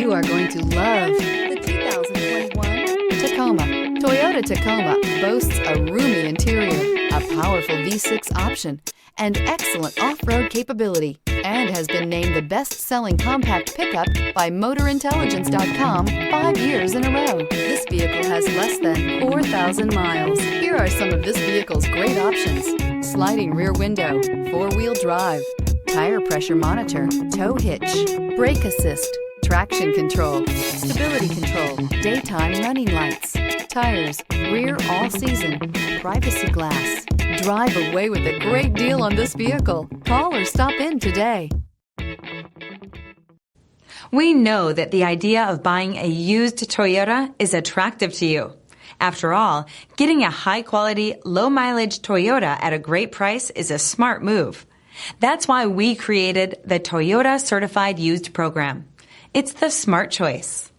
You are going to love the 2021 Tacoma. Toyota Tacoma boasts a roomy interior, a powerful V6 option, and excellent off-road capability, and has been named the best-selling compact pickup by MotorIntelligence.com 5 years in a row. This vehicle has less than 4,000 miles. Here are some of this vehicle's great options: sliding rear window, four-wheel drive, tire pressure monitor, tow hitch, brake assist, traction control, stability control, daytime running lights, tires, rear all-season, privacy glass. Drive away with a great deal on this vehicle. Call or stop in today. We know that the idea of buying a used Toyota is attractive to you. After all, getting a high-quality, low-mileage Toyota at a great price is a smart move. That's why we created the Toyota Certified Used program. It's the smart choice.